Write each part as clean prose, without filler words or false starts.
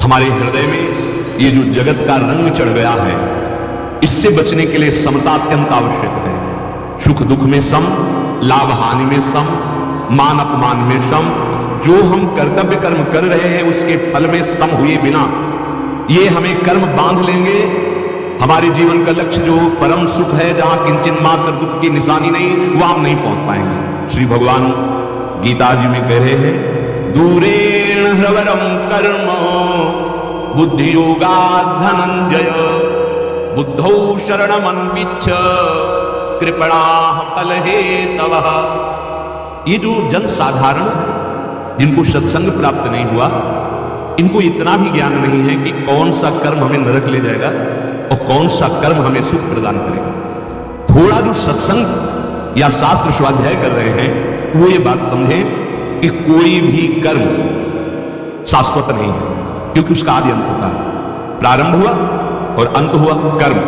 हमारे हृदय में ये जो जगत का रंग चढ़ गया है, इससे बचने के लिए समता अत्यंत आवश्यक है। सुख दुख में सम, लाभ हानि में सम, मान अपमान में सम। जो हम कर्तव्य कर्म कर रहे हैं उसके फल में सम हुए बिना ये हमें कर्म बांध लेंगे। हमारे जीवन का लक्ष्य जो परम सुख है, जहां किंचन मात्र दुख की निशानी नहीं, वहां हम नहीं पहुंच पाएंगे। श्री भगवान गीता जी में कह रहे हैं, दूरेण ह्रवरम कर्म बुद्धि योगा धनंजय बुद्धौ शरणमन्विच्छ कृपणा फल हेतवः। ये जो जन साधारण जिनको सत्संग प्राप्त नहीं हुआ, इनको इतना भी ज्ञान नहीं है कि कौन सा कर्म हमें नरक ले जाएगा और कौन सा कर्म हमें सुख प्रदान करेगा। थोड़ा जो सत्संग या शास्त्र स्वाध्याय कर रहे हैं वो ये बात समझें कि कोई भी कर्म शाश्वत नहीं है, क्योंकि उसका आदि अंत होता है। प्रारंभ हुआ और अंत हुआ कर्म।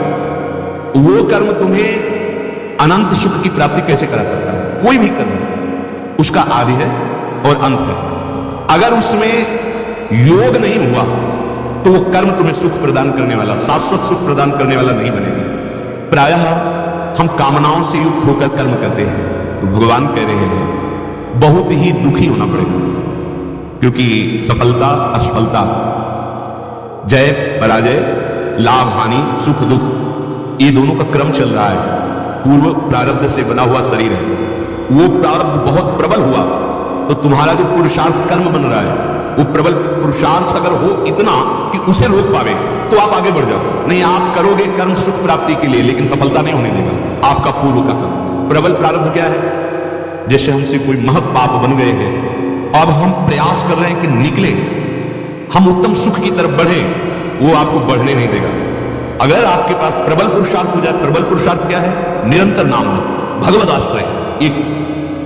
वो कर्म तुम्हें अनंत सुख की प्राप्ति कैसे करा सकता है? कोई भी कर्म उसका आदि है और अंत है। अगर उसमें योग नहीं हुआ तो वो कर्म तुम्हें सुख प्रदान करने वाला, शाश्वत सुख प्रदान करने वाला नहीं बनेगा। प्रायः हम कामनाओं से युक्त होकर कर्म करते हैं, तो भगवान कह रहे हैं बहुत ही दुखी होना पड़ेगा, क्योंकि सफलता असफलता, जय पराजय, लाभ हानि, सुख दुख, ये दोनों का क्रम चल रहा है। पूर्व प्रारब्ध से बना हुआ शरीर है, वो प्रारब्ध बहुत प्रबल हुआ तो तुम्हारा जो पुरुषार्थ कर्म बन रहा है वो प्रबल पुरुषार्थ अगर हो इतना कि उसे रोक पावे तो आप आगे बढ़ जाओ। नहीं, आप करोगे कर्म सुख प्राप्ति के लिए, लेकिन सफलता नहीं होने देगा आपका पूर्व का कर्म। प्रबल प्रारब्ध क्या है? जैसे हमसे कोई महत् पाप बन गए हैं, अब हम प्रयास कर रहे हैं कि निकले, हम उत्तम सुख की तरफ बढ़े, वो आपको बढ़ने नहीं देगा। अगर आपके पास प्रबल पुरुषार्थ हो जाए, प्रबल पुरुषार्थ क्या है? निरंतर नाम लो, भगवद आश्रय। एक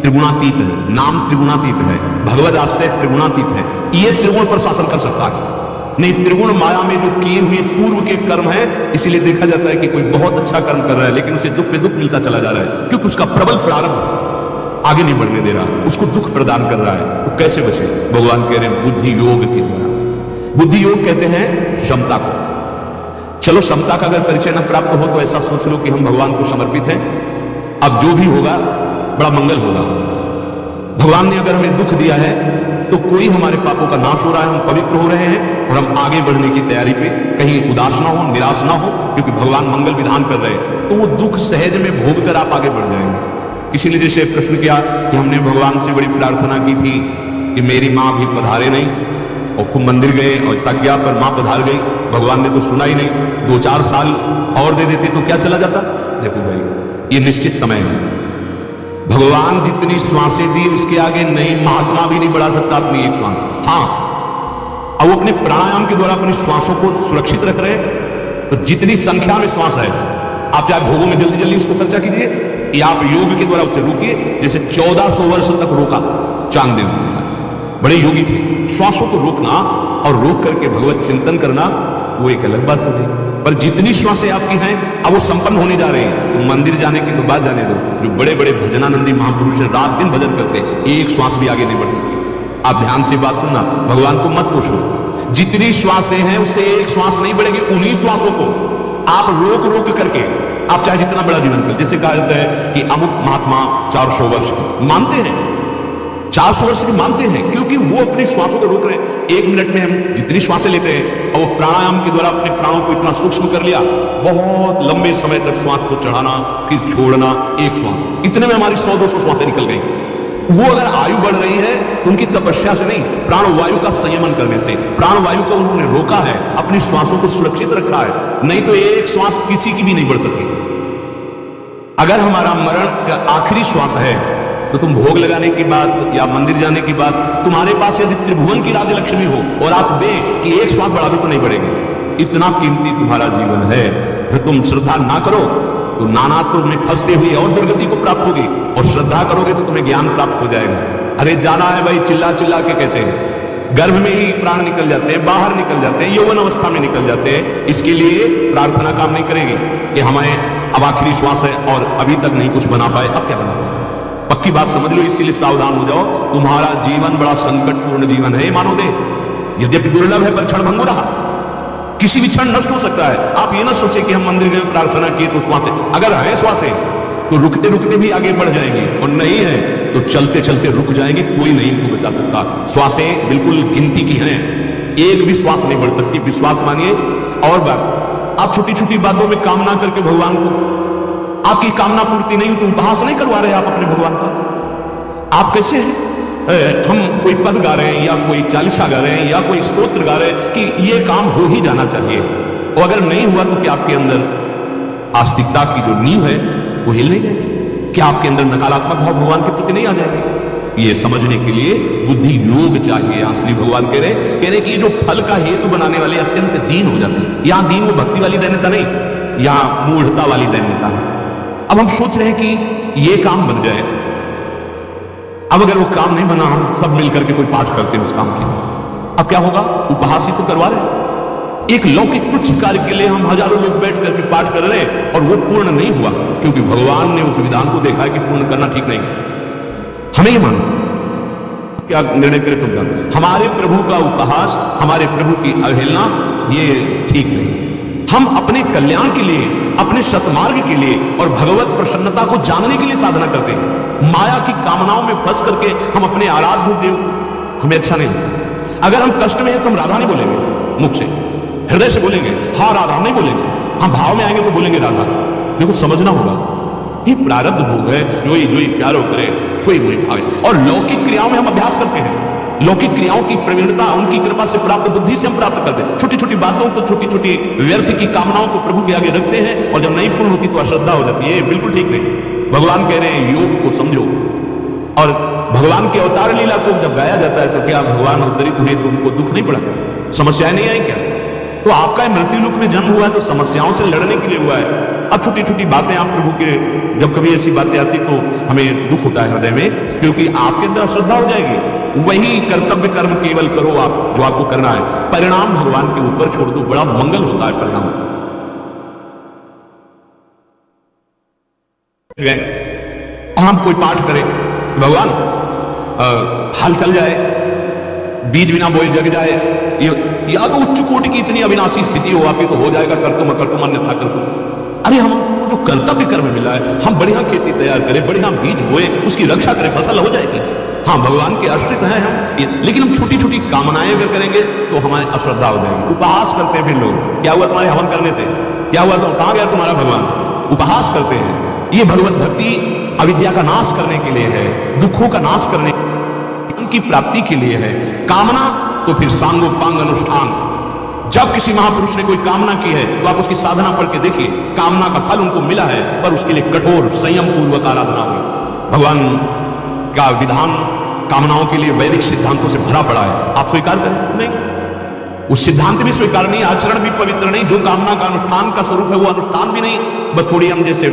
त्रिगुणातीत है, नाम त्रिगुणातीत है, भगवद आश्रय त्रिगुणातीत है। ये त्रिगुण पर शासन कर सकता है। नहीं, त्रिगुण माया में जो किए हुए पूर्व के कर्म है, इसीलिए देखा जाता है कि कोई बहुत अच्छा कर्म कर रहा है लेकिन उसे दुख पे दुख मिलता चला जा रहा है, क्योंकि उसका प्रबल प्रारब्ध आगे नहीं बढ़ने दे रहा, उसको दुख प्रदान कर रहा है। तो कैसे बचे? भगवान कह रहे हैं बुद्धि योग के द्वारा। बुद्धि योग कहते हैं क्षमता को। चलो, समता का अगर परिचय न प्राप्त हो तो ऐसा सोच लो कि हम भगवान को समर्पित हैं, अब जो भी होगा बड़ा मंगल होगा। भगवान ने अगर हमें दुख दिया है तो कोई हमारे पापों का नाश हो रहा है, हम पवित्र हो रहे हैं और हम आगे बढ़ने की तैयारी पे, कहीं उदास ना हो, निराश ना हो, क्योंकि भगवान मंगल विधान कर रहे हैं। तो वो दुख सहज में भोग कर आप आगे बढ़ जाएंगे। किसी ने जैसे प्रश्न किया कि हमने भगवान से बड़ी प्रार्थना की थी कि मेरी माँ भी पधारे नहीं, और खूब मंदिर गए और ऐसा किया, पर माँ पधार गई, भगवान ने तो सुना ही नहीं। 2-4 साल और दे देते तो क्या चला जाता? देखो भाई, ये निश्चित समय है। भगवान जितनी श्वासें दी उसके आगे नहीं, महात्मा भी नहीं बढ़ा सकता अपनी एक श्वास। हाँ, अब वो अपने प्राणायाम के द्वारा अपनी श्वासों को सुरक्षित रख रहे हैं। तो जितनी संख्या में श्वास है, आप चाहे भोगों में जल्दी जल्दी उसको खर्चा कीजिए या आप योग के द्वारा उसे रोकिए। जैसे 1400 वर्ष तक रोका चांददेव, बड़े योगी थे। श्वासों को रोकना और रोक करके भगवत चिंतन करना वो एक अलग बात हो गई। पर जितनी श्वासें आपकी हैं अब वो संपन्न होने जा रहे हैं। तो मंदिर जाने की तो बात जाने दो, जो बड़े बड़े भजनानंदी महापुरुष हैं, रात दिन भजन करते, एक श्वास भी आगे नहीं बढ़ सकती। आप ध्यान से बात सुनना, भगवान को मत कोसो। जितनी श्वासें हैं उससे एक श्वास नहीं बढ़ेगी। उन्हीं श्वासों को आप रोक रोक करके, आप चाहे जितना बड़ा जीवन कर, जैसे कहा जाता है कि अमुक महात्मा 400 वर्ष की मानते हैं, 400 वर्ष की मानते हैं, क्योंकि वो अपनी श्वासों को रोक रहे हैं। 1 मिनट में हम जितनी श्वासें लेते हैं और वो प्राणायाम के द्वारा अपने प्राणों को इतना सूक्ष्म कर लिया, बहुत लंबे समय तक श्वास को चढ़ाना फिर छोड़ना, एक श्वास, इतने में हमारी 100-200 श्वासें निकल गई। वो अगर आयु बढ़ रही है तो उनकी तपस्या से नहीं, प्राणवायु का संयमन करने से। प्राणवायु को उन्होंने रोका है, अपनी श्वासों को सुरक्षित रखा है, नहीं तो एक श्वास किसी की भी नहीं बढ़ सकती। अगर हमारा मरण का आखिरी श्वास है तो तुम भोग लगाने के बाद या मंदिर जाने के बाद तुम्हारे पास यदि त्रिभुवन की राधे लक्ष्मी हो और आप दे कि एक श्वास बढ़ा दो तो नहीं बढ़ेगी। इतना कीमती तुम्हारा जीवन है। तो तुम श्रद्धा ना करो तो नानात्व में फंसते हुए और दुर्गति को प्राप्त होगी, और श्रद्धा करोगे तो तुम्हें ज्ञान प्राप्त हो जाएगा। अरे जाना है भाई, चिल्ला चिल्ला के कहते हैं, गर्भ में ही प्राण निकल जाते हैं, बाहर निकल जाते हैं, यौवन अवस्था में निकल जाते हैं। इसके लिए प्रार्थना काम नहीं करेगी कि हमें अब आखिरी श्वास है और अभी तक नहीं कुछ बना पाए, अब क्या बना पाए। पक्की बात समझ लो, इसीलिए सावधान हो जाओ। तुम्हारा जीवन बड़ा संकटपूर्ण जीवन है, मानो दे। यद्यपि दुर्लभ है पर क्षण भंगुर रहा, किसी भी क्षण नष्ट हो सकता है। आप ये ना सोचे कि हम मंदिर गए प्रार्थना किए तो श्वासें, अगर है श्वासें तो रुकते रुकते भी आगे बढ़ जाएंगे, और नहीं है तो चलते चलते रुक जाएंगे, कोई नहीं इनको बचा सकता। श्वासें बिल्कुल गिनती की हैं, एक भी श्वास नहीं बढ़ सकती, विश्वास मानिए। और बात, आप छोटी छोटी बातों में कामना करके भगवान को, आपकी कामना पूर्ति नहीं हो तो उपहास नहीं करवा रहे आप अपने भगवान का। आप कैसे हैं, हम कोई पद गा रहे हैं या कोई चालीसा गा रहे हैं या कोई स्तोत्र गा रहे हैं कि ये काम हो ही जाना चाहिए, और अगर नहीं हुआ तो क्या आपके अंदर आस्तिकता की जो नींव है वो हिल नहीं जाएगी? क्या आपके अंदर नकारात्मक भाव भगवान के प्रति नहीं आ जाएंगे? ये समझने के लिए बुद्धि योग चाहिए। यहां श्री भगवान कह रहे कि जो फल का हेतु बनाने वाले अत्यंत दीन हो जाते हैं। यहां दीन वो भक्ति वाली दैन्यता नहीं, यहां मूढ़ता वाली दैन्यता है। अब हम सोच रहे हैं कि ये काम बन जाए, अब अगर वो काम नहीं बना, हम सब मिलकर के कोई पाठ करते हैं उस काम के लिए, अब क्या होगा? उपहास ही तो करवा रहे हैं। एक लौकिक तुच्छ कार्य के लिए हम हजारों लोग बैठ करके पाठ कर रहे हैं और वो पूर्ण नहीं हुआ, क्योंकि भगवान ने उस विधान को देखा है कि पूर्ण करना ठीक नहीं। हमें ही मानो, क्या निर्णय करें तुम जान, हमारे प्रभु का उपहास, हमारे प्रभु की अवहेलना, ये ठीक नहीं है। हम अपने कल्याण के लिए, अपने सतमार्ग के लिए और भगवत प्रसन्नता को जानने के लिए साधना करते हैं। माया की कामनाओं में फंस करके हम अपने आराध्य देव, हमें अच्छा नहीं लगता। अगर हम कष्ट में हैं तो हम राधा नहीं बोलेंगे मुख से, हृदय से बोलेंगे हाँ राधा, नहीं बोलेंगे। हम भाव में आएंगे तो बोलेंगे राधा। देखो समझना होगा, ये प्रारब्ध भोग है, जो ही प्यारो करे सोई वही भावे। और लौकिक क्रियाओं में हम अभ्यास करते हैं, लौकिक क्रियाओं की प्रवीणता उनकी कृपा से प्राप्त बुद्धि से हम प्राप्त करते हैं। छोटी छोटी बातों को, छोटी छोटी व्यर्थ की कामनाओं को प्रभु के आगे रखते हैं, और जब नहीं पूर्ण होती तो अश्रद्धा हो जाती है। बिल्कुल ठीक नहीं। भगवान कह रहे हैं योग को समझो, और भगवान के अवतार लीला को जब गाया जाता है तो क्या भगवान अवतरित हुए तो उनको दुख नहीं पड़ा? समस्याएं नहीं आई क्या? तो आपका मृत्यु लोक में जन्म हुआ है तो समस्याओं से लड़ने के लिए हुआ है। अब छोटी छोटी बातें आप प्रभु के, जब कभी ऐसी बातें आती तो हमें दुख होता है हृदय में, क्योंकि आपके अंदर अश्रद्धा हो जाएगी। वही कर्तव्य कर्म केवल करो आप जो आपको करना है, परिणाम भगवान के ऊपर छोड़ दो, बड़ा मंगल होता है परिणाम। हम कोई पाठ करें, भगवान हाल चल जाए, बीज बिना बोए जग जाए, या तो उच्च कोटि की इतनी अविनाशी स्थिति हो आपकी तो हो जाएगा, कर तुम अन्यथा कर तुम। अरे हम जो कर्तव्य कर्म मिला है, हम बढ़िया खेती तैयार करें, बढ़िया बीज बोए, उसकी रक्षा करें, फसल हो जाएगी। हाँ भगवान के आश्रित हैं हम, लेकिन हम छोटी छोटी कामनाएं अगर करेंगे तो हमारी अश्रद्धा हो जाएगी। उपहास करते हैं फिर लोग, क्या हुआ तुम्हारे हवन करने से, क्या हुआ तो कहां गया तुम्हारा भगवान? उपहास करते हैं। ये भगवत भक्ति अविद्या का नाश करने के लिए है, दुखों का नाश करने की प्राप्ति के लिए है। कामना तो फिर सांगोपांग अनुष्ठान। जब किसी महापुरुष ने कोई कामना की है तो आप उसकी साधना पढ़ के देखिए, कामना का फल उनको मिला है, पर उसके लिए कठोर संयम पूर्वक आराधना हुई। भगवान का विधान कामनाओं के लिए वैदिक सिद्धांतों से भरा पड़ा है, आप स्वीकार करें? नहीं, उस सिद्धांत भी स्वीकार नहीं, आचरण भी पवित्र नहीं। जो कामना का अनुष्ठान का स्वरूप है वो अनुष्ठान भी नहीं, बस थोड़ी हम जैसे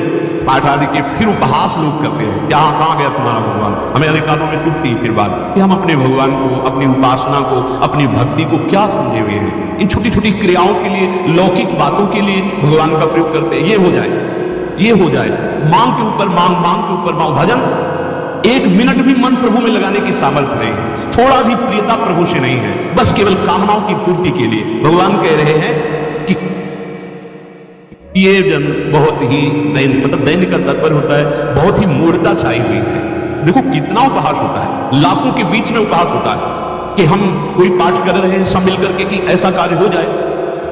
पाठ आदि के फिर उपहास लोग करते हैं। क्या कहां गया तुम्हारा भगवान? हमें अनेक कानों में चुभती फिर बात कि हम अपने भगवान को, अपनी उपासना को, अपनी भक्ति को क्या समझे हुए हैं। इन छोटी छोटी क्रियाओं के लिए, लौकिक बातों के लिए भगवान का प्रयोग करते हैं। ये हो जाए, ये हो जाए, मांग के ऊपर मांग, मांग के ऊपर मांग। भजन एक मिनट भी मन प्रभु में लगाने की सामर्थ्य नहीं है, थोड़ा भी प्रियता प्रभु से नहीं है, बस केवल कामनाओं की पूर्ति के लिए। भगवान कह रहे हैं कि ये जन बहुत ही दैन्य, मतलब दैन्य का तात्पर्य होता है बहुत ही मूढ़ता छाई हुई है। देखो कितना उपहास होता है, लाखों के बीच में उपहास होता है कि हम कोई पाठ कर रहे हैं सब मिलकर के कि ऐसा कार्य हो जाए,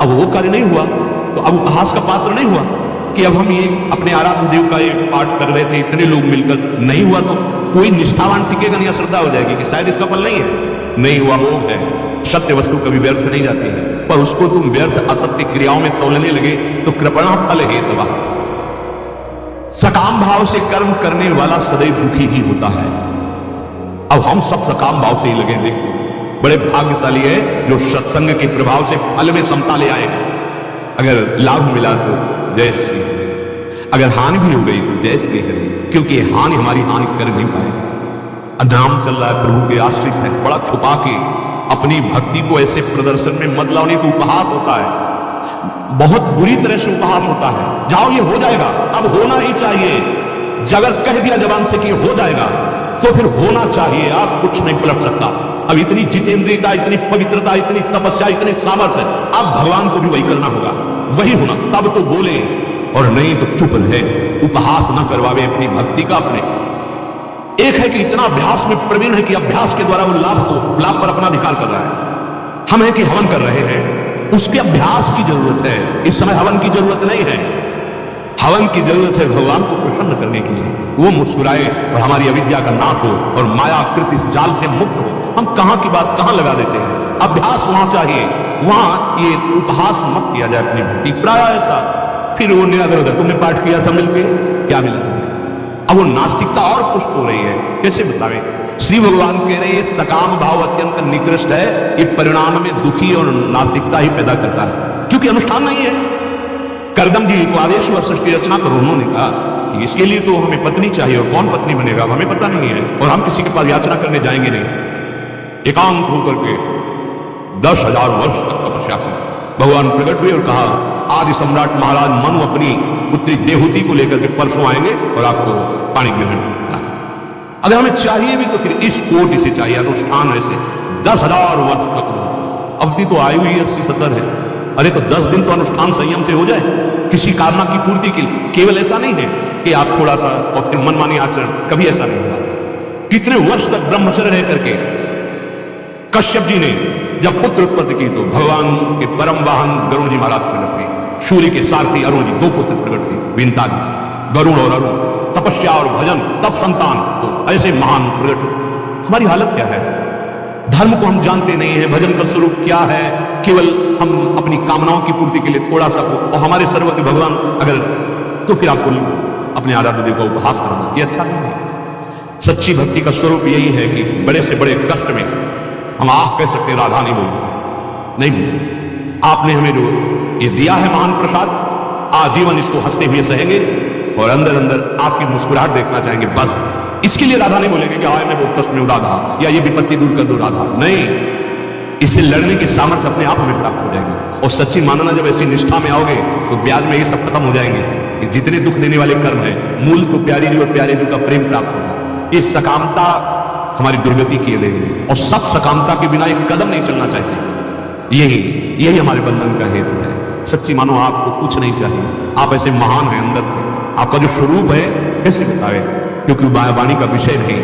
अब वो कार्य नहीं हुआ तो अब उपहास का पात्र नहीं हुआ कि अब हम ये अपने आराध्य देव का ये पाठ कर रहे थे, इतने लोग मिलकर, नहीं हुआ तो कोई निष्ठावान टिकेगा नहीं, अश्रद्धा हो जाएगी कि शायद इसका फल नहीं है। नहीं हुआ, मोह है। सत्य वस्तु कभी व्यर्थ नहीं जाती है, पर उसको तुम व्यर्थ असत्य क्रियाओं में तोलने लगे तो कृपणा फल हेतु। सकाम भाव से कर्म करने वाला सदैव दुखी ही होता है। अब हम सब सकाम भाव से ही लगे, देखो बड़े भाग्यशाली है जो सत्संग के प्रभाव से फल में समता ले आए। अगर लाभ मिला तो जय श्री हरि, अगर हानि भी हो गई तो जय श्री हरि, क्योंकि हानि हमारी हानि कर नहीं पाएगी। नाम चल रहा है, प्रभु के आश्रित है, बड़ा छुपा के अपनी भक्ति को ऐसे प्रदर्शन में मत लाओ, नहीं तो उपहास होता है, बहुत बुरी तरह से उपहास होता है। जाओ ये हो जाएगा, अब होना ही चाहिए। अगर कह दिया जबान से कि हो जाएगा तो फिर होना चाहिए, आप कुछ नहीं पलट सकता। अब इतनी जितेंद्रियता, इतनी पवित्रता, इतनी तपस्या, इतनी सामर्थ्य, अब भगवान को भी वही करना होगा, वही होना, तब तो बोले, और नहीं तो चुप रहे, उपहास न करवावे अपनी भक्ति का अपने। एक है कि इतना अभ्यास में प्रवीण है कि अभ्यास के द्वारा वो लाभ पर अपना अधिकार कर रहा है। हम है कि हवन कर रहे हैं, उसके अभ्यास की जरूरत है, इस समय हवन की जरूरत नहीं है। हवन की जरूरत है भगवान को प्रसन्न करने के लिए, वो मुस्कुराए और हमारी अविद्या का नाश हो और मायाकृत इस जाल से मुक्त हो। हम कहां की बात कहां लगा देते हैं। अभ्यास वहां चाहिए, वहां ये उपहास मत किया जाए अपनी भक्ति, प्राय ऐसा। फिर वो निरादर, तुमने पाठ किया सब मिलके, क्या मिला तुम्हें? अब वो नास्तिकता और पुष्ट हो रही है, कैसे बतावे? श्री भगवान कह रहे हैं सकाम भाव अत्यंत निकृष्ट है, ये परिणाम में दुखी और नास्तिकता ही पैदा करता है, क्योंकि अनुष्ठान नहीं है। करदम जी को आदेश व सृष्टि रचना करो, उन्होंने कहा कि इसके लिए तो हमें पत्नी चाहिए, और कौन पत्नी बनेगा हमें पता नहीं है, और हम किसी के पास याचना करने जाएंगे नहीं। एकांत होकर के 10,000 वर्ष तक तपस्या की, भगवान प्रकट हुए और कहा आदि सम्राट महाराज मनु अपनी पुत्री देहूति को लेकर के परसों आएंगे और आपको पानी ग्रहण करा। अगर हमें चाहिए भी तो फिर इस कोटि से चाहिए, अनुष्ठान ऐसे 10,000 वर्ष तक। अब भी तो आयु ही 80-70 है, अरे तो 10 दिन तो अनुष्ठान संयम से हो जाए, किसी कामना की पूर्ति के लिए। केवल ऐसा नहीं है कि आप थोड़ा सा और फिर मनमानी आचरण, कभी ऐसा नहीं होगा। कितने वर्ष तक ब्रह्मचर्य रह करके कश्यप जी ने जब पुत्र उत्पत्ति की तो भगवान के परम वाहन गरुण जी महाराज प्रकट हुए, सूर्य के सारथी अरुण जी, 2 पुत्र प्रकट हुए विनतादि से, गरुण और अरुण। तपस्या और भजन, तब संतान, तो ऐसे महान प्रकट। हमारी हालत क्या है? धर्म को हम जानते नहीं है, भजन का स्वरूप क्या है, केवल हम अपनी कामनाओं की पूर्ति के लिए थोड़ा सा, और हमारे सर्वज्ञ भगवान अगर, तो फिर आपको अपने आराध्य देव का उपहास करना, ये अच्छा नहीं है। सच्ची भक्ति का स्वरूप यही है कि बड़े से बड़े कष्ट में हम आह कह सकते, राधा नहीं बोले, नहीं बोले। आपने हमें जो ये दिया है महान प्रसाद, आजीवन इसको हंसते हुए सहेंगे और अंदर अंदर आपकी मुस्कुराहट देखना चाहेंगे, बस। इसके लिए राधा नहीं बोलेंगे कि आए मैं बहुत कष्ट में हूं राधा, या ये विपत्ति दूर कर दो राधा, नहीं। इससे लड़ने की सामर्थ्य अपने आप हमें प्राप्त हो जाएगी। और सच्ची मानना, जब ऐसी निष्ठा में आओगे तो ब्याज में ये सब खत्म हो जाएंगे कि जितने दुख देने वाले कर्म है, मूल तो प्यारी जी और प्यारे जी का प्रेम प्राप्त होगा। ये सकामता हमारी दुर्गति किए देगी, और सब सकामता के बिना एक कदम नहीं चलना चाहते। यही हमारे बंधन का हेतु है। सच्ची मानो आपको कुछ नहीं चाहिए, आप ऐसे महान हैं अंदर से, आपका जो स्वरूप है कैसे बतावे, क्योंकि मायावाणी का विषय नहीं।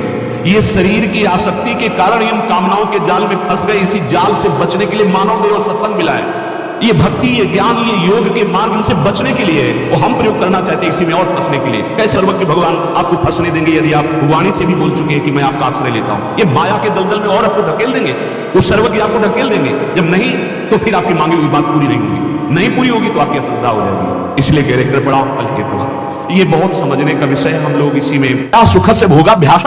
ये शरीर की आसक्ति के कारण हम कामनाओं के जाल में फंस गए। इसी जाल से बचने के लिए मानव देव और सत्संग मिला है। ये भक्ति, ये ज्ञान, ये योग के मार्ग इनसे बचने के लिए है, और हम प्रयोग करना चाहते हैं इसी में और फंसने के लिए। कैसे सर्वज्ञ भगवान आपको फंसने देंगे यदि आप वाणी से भी बोल चुके हैं कि मैं आपका आश्रय लेता हूं। ये माया के दलदल में और आपको ढकेल देंगे, वो सर्वज्ञ आपको ढकेल देंगे। जब नहीं तो फिर आपकी मांगी हुई बात पूरी नहीं होगी, नहीं पूरी होगी तो आपकी अश्रद्धा हो जाएगी। इसलिए कह रहे कृपणा फल हेतु। ये बहुत समझने का विषय है। हम लोग इसी में क्या सुख से भोगाभ्यास